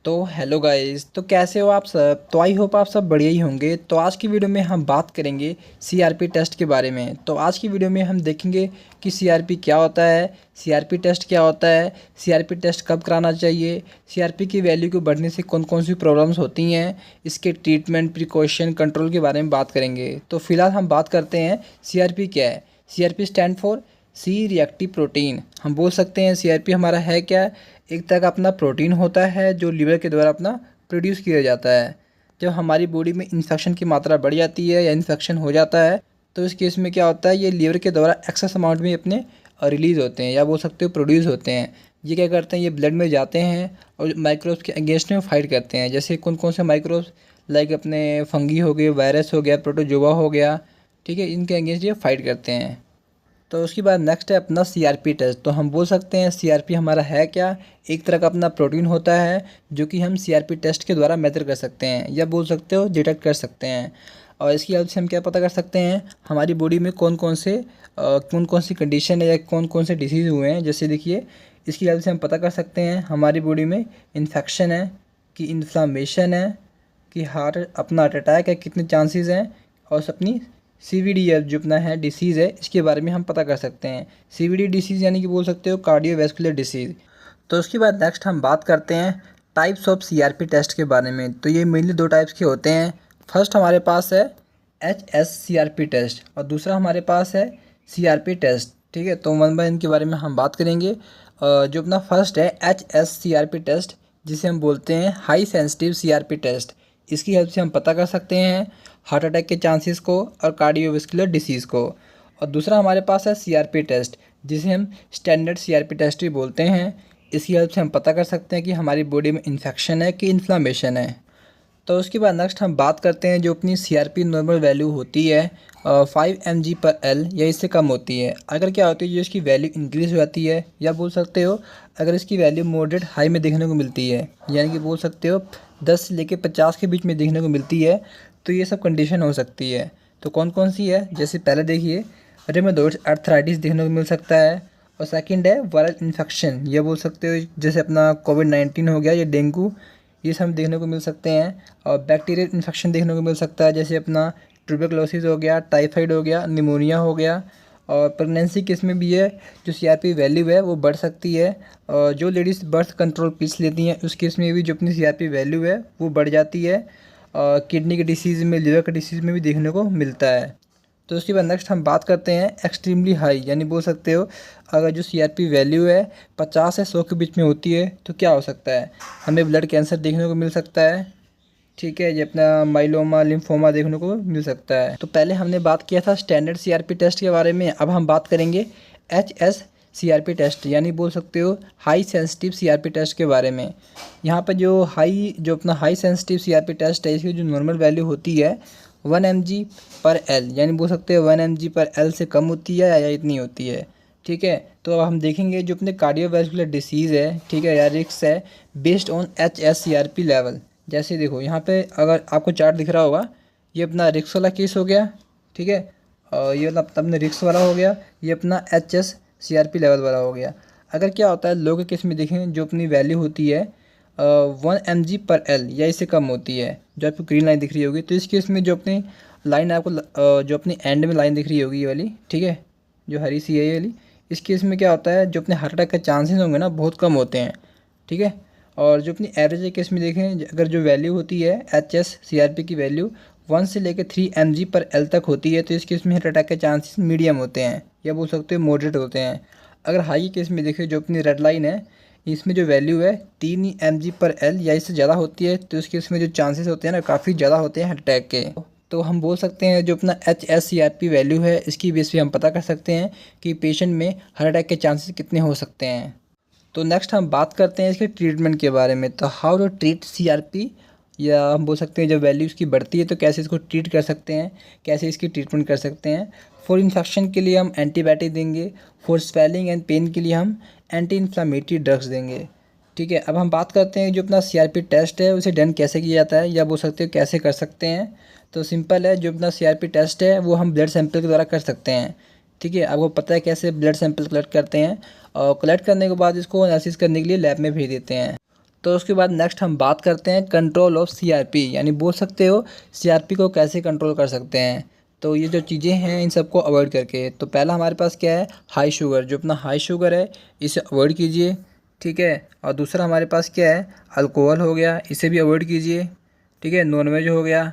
तो hello guys, तो कैसे हो आप सब। तो आई होप आप सब बढ़िया ही होंगे। तो आज की वीडियो में हम बात करेंगे सीआरपी टेस्ट के बारे में। तो आज की वीडियो में हम देखेंगे कि सीआरपी क्या होता है, सीआरपी टेस्ट क्या होता है, सीआरपी टेस्ट कब कराना चाहिए, सीआरपी की वैल्यू को बढ़ने से कौन कौन सी प्रॉब्लम्स होती हैं, इसके ट्रीटमेंट, प्रिकॉशन, कंट्रोल के बारे में बात करेंगे। तो फिलहाल हम बात करते हैं सीआरपी क्या है। CRP stand for C reactive protein. हम बोल सकते हैं सीआरपी हमारा है क्या। एक तरह का अपना प्रोटीन होता है जो लीवर के द्वारा अपना प्रोड्यूस किया जाता है। जब हमारी बॉडी में इन्फेक्शन की मात्रा बढ़ जाती है या इन्फेक्शन हो जाता है तो इस केस में क्या होता है, ये लीवर के द्वारा एक्सेस अमाउंट में अपने रिलीज़ होते हैं या बोल सकते हो प्रोड्यूस होते हैं। ये क्या करते हैं, ये ब्लड में जाते हैं और माइक्रोब्स के अगेंस्ट में फाइट करते हैं। जैसे कौन कौन से माइक्रोब्स, लाइक अपने फंगी हो गए, वायरस हो गया, प्रोटोजोआ हो गया, ठीक है, इनके अगेंस्ट ये फाइट करते हैं। तो उसके बाद नेक्स्ट है अपना सीआरपी टेस्ट। तो हम बोल सकते हैं सीआरपी हमारा है क्या। एक तरह का अपना प्रोटीन होता है जो कि हम सीआरपी टेस्ट के द्वारा मेजर कर सकते हैं या बोल सकते हो डिटेक्ट कर सकते हैं। और इसकी हेल्प से हम क्या पता कर सकते हैं, हमारी बॉडी में कौन कौन सी कंडीशन है या कौन कौन से डिसीज़ हुए हैं। जैसे देखिए, इसकी हेल्प से हम पता कर सकते हैं हमारी बॉडी में इन्फेक्शन है, कि इन्फ्लामेशन है, कि हार्ट अटैक है, कितने चांसेस हैं, और अपनी सीवीडी या जो अपना है डिसीज़ है इसके बारे में हम पता कर सकते हैं। सीवीडी डिसीज़ यानी कि बोल सकते हो कार्डियोवैस्कुलर डिसीज़। तो उसके बाद नेक्स्ट हम बात करते हैं टाइप्स ऑफ सीआरपी टेस्ट के बारे में। तो ये मेनली दो टाइप्स के होते हैं। फर्स्ट हमारे पास है HSCRP टेस्ट और दूसरा हमारे पास है सीआरपी टेस्ट। ठीक है, तो वन बाय इनके बारे में हम बात करेंगे। जो अपना फर्स्ट है HSCRP टेस्ट, जिसे हम बोलते हैं हाई सेंसिटिव सीआरपी टेस्ट। इसकी हेल्प से हम पता कर सकते हैं हार्ट अटैक के चांसेस को और कार्डियोवैस्कुलर डिसीज़ को। और दूसरा हमारे पास है सीआरपी टेस्ट, जिसे हम स्टैंडर्ड सीआरपी टेस्ट भी बोलते हैं। इसकी हेल्प से हम पता कर सकते हैं कि हमारी बॉडी में इन्फेक्शन है कि इन्फ्लामेशन है। तो उसके बाद नेक्स्ट हम बात करते हैं जो अपनी सीआरपी नॉर्मल वैल्यू होती है 5 mg/L या इससे कम होती है। अगर क्या होती है, जो इसकी वैल्यू इंक्रीज़ हो जाती है या बोल सकते हो अगर इसकी वैल्यू मॉडरेट हाई में देखने को मिलती है, यानी कि बोल सकते हो 10 से लेकर 50 के बीच में देखने को मिलती है, तो ये सब कंडीशन हो सकती है। तो कौन कौन सी है, जैसे पहले देखिए रेमेडोइड आर्थराइटिस देखने को मिल सकता है। और सेकंड है वायरल इन्फेक्शन, ये बोल सकते हो जैसे अपना कोविड-19 हो गया या डेंगू, ये सब देखने को मिल सकते हैं। और बैक्टीरियल इन्फेक्शन देखने को मिल सकता है, जैसे अपना ट्यूबरक्लोसिस हो गया, टाइफाइड हो गया, निमोनिया हो गया। और प्रेगनेंसी केस में भी है जो सीआरपी वैल्यू है वो बढ़ सकती है। और जो लेडीज़ बर्थ कंट्रोल पिल्स लेती हैं उस केस में भी जो अपनी सीआरपी वैल्यू है वो बढ़ जाती है। किडनी के डिसीज़ में, लिवर के डिसीज़ में भी देखने को मिलता है। तो उसके बाद नेक्स्ट हम बात करते हैं एक्सट्रीमली हाई, यानी बोल सकते हो अगर जो सीआरपी वैल्यू है 50 से 100 के बीच में होती है तो क्या हो सकता है, हमें ब्लड कैंसर देखने को मिल सकता है। ठीक है, ये अपना माइलोमा, लिम्फोमा देखने को मिल सकता है। तो पहले हमने बात किया था स्टैंडर्ड सीआरपी टेस्ट के बारे में, अब हम बात करेंगे HSCRP टेस्ट, यानी बोल सकते हो हाई सेंसिटिव सीआरपी टेस्ट के बारे में। यहाँ पर जो अपना हाई सेंसिटिव सीआरपी टेस्ट है, इसकी जो नॉर्मल वैल्यू होती है 1 mg/L, यानी बोल सकते हैं 1 mg/L से कम होती है या इतनी होती है। ठीक है, तो अब हम देखेंगे जो अपने कार्डियोवैस्कुलर डिसीज़ है, ठीक है, या रिस्क है बेस्ड ऑन HSCRP लेवल। जैसे देखो यहाँ पे अगर आपको चार्ट दिख रहा होगा, ये अपना रिक्स वाला केस हो गया, ठीक है, और ये मतलब अपने रिक्स वाला हो गया, ये अपना HSCRP लेवल वाला हो गया। अगर क्या होता है लोगों के केस में देखें, जो अपनी वैल्यू होती है 1 mg/L या इससे कम होती है, जो आपको ग्रीन लाइन दिख रही होगी, तो इस केस में जो अपनी लाइन आपको जो अपनी एंड में लाइन दिख रही होगी ये वाली, ठीक है, जो हरी सी है ये वाली, इस केस में क्या होता है जो अपने हार्ट अटैक के चांसेस होंगे ना बहुत कम होते हैं। ठीक है, और जो अपनी एवरेज केस में देखें, अगर जो वैल्यू होती है HSCRP की वैल्यू 1 से लेकर 3 mg/L तक होती है, तो इस केस में हार्ट अटैक के चांसेस मीडियम होते हैं या बोल सकते हो मॉडरेट होते हैं। अगर हाई केस में देखें, जो अपनी रेड लाइन है, इसमें जो वैल्यू है 3 mg/L या इससे ज़्यादा होती है, तो इसके इसमें जो चांसेस होते हैं ना काफ़ी ज़्यादा होते हैं हार्ट अटैक के। तो हम बोल सकते हैं जो अपना HSCRP वैल्यू है इसकी बेस पे हम पता कर सकते हैं कि पेशेंट में हार्ट अटैक के चांसेस कितने हो सकते हैं। तो नेक्स्ट हम बात करते हैं इसके ट्रीटमेंट के बारे में। तो हाउ टू ट्रीट सीआरपी, या हम बोल सकते हैं जब वैल्यू इसकी बढ़ती है तो कैसे इसको ट्रीट कर सकते हैं, कैसे इसकी ट्रीटमेंट कर सकते हैं। फॉर इन्फेक्शन के लिए हम एंटीबायोटिक देंगे, फॉर स्वेलिंग एंड पेन के लिए हम एंटी इन्फ्लामेटरी ड्रग्स देंगे। ठीक है, अब हम बात करते हैं जो अपना सीआरपी टेस्ट है उसे डन कैसे किया जाता है या बोल सकते हो कैसे कर सकते हैं। तो सिंपल है, जो अपना सीआरपी टेस्ट है वो हम ब्लड सैंपल के द्वारा कर सकते हैं। ठीक है, आपको पता है कैसे ब्लड सैंपल कलेक्ट करते हैं, और कलेक्ट करने के बाद इसको एनालिसिस करने के लिए लैब में भेज देते हैं। तो उसके बाद नेक्स्ट हम बात करते हैं कंट्रोल ऑफ सीआरपी, यानी बोल सकते हो सीआरपी को कैसे कंट्रोल कर सकते हैं। तो ये जो चीज़ें हैं इन सबको अवॉइड करके, तो पहला हमारे पास क्या है, हाई शुगर। जो अपना हाई शुगर है इसे अवॉइड कीजिए, ठीक है। और दूसरा हमारे पास क्या है, अल्कोहल हो गया, इसे भी अवॉइड कीजिए, ठीक है। नॉनवेज हो गया,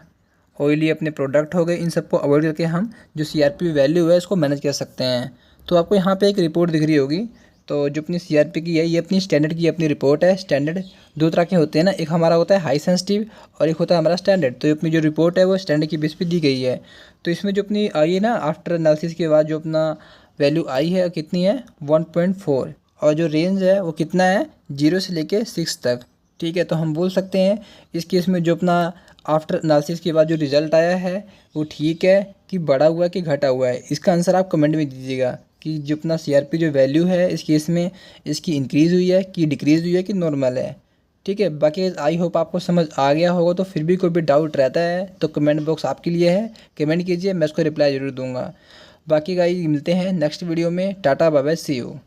ऑयली अपने प्रोडक्ट हो गए, इन सबको अवॉइड करके हम जो सीआरपी वैल्यू है इसको मैनेज कर सकते हैं। तो आपको यहाँ पे एक रिपोर्ट दिख रही होगी, तो जो अपनी सीआरपी की है ये अपनी स्टैंडर्ड की अपनी रिपोर्ट है। स्टैंडर्ड दो तरह के होते हैं ना, एक हमारा होता है हाई सेंसिटिव और एक होता है हमारा स्टैंडर्ड। तो अपनी जो रिपोर्ट है वो स्टैंडर्ड की बेस पे दी गई है। तो इसमें जो अपनी आई है ना, आफ्टर एनालिसिस के बाद जो अपना वैल्यू आई है कितनी है, 1.4, और जो रेंज है वो कितना है, 0 से लेके 6 तक, ठीक है। तो हम बोल सकते हैं इस केस में जो अपना आफ्टर एनालिसिस के बाद जो रिज़ल्ट आया है वो ठीक है कि बढ़ा हुआ है कि घटा हुआ है। इसका आंसर आप कमेंट में दीजिएगा कि जो अपना सीआरपी जो वैल्यू है इस केस में इसकी इंक्रीज़ हुई है कि डिक्रीज़ हुई है कि नॉर्मल है, ठीक है। बाकी आई होप आपको समझ आ गया होगा। तो फिर भी कोई भी डाउट रहता है तो कमेंट बॉक्स आपके लिए है, कमेंट कीजिए, मैं उसको रिप्लाई ज़रूर दूंगा। बाकी गाइस मिलते हैं नेक्स्ट वीडियो में। Ta-ta bye bye, see you.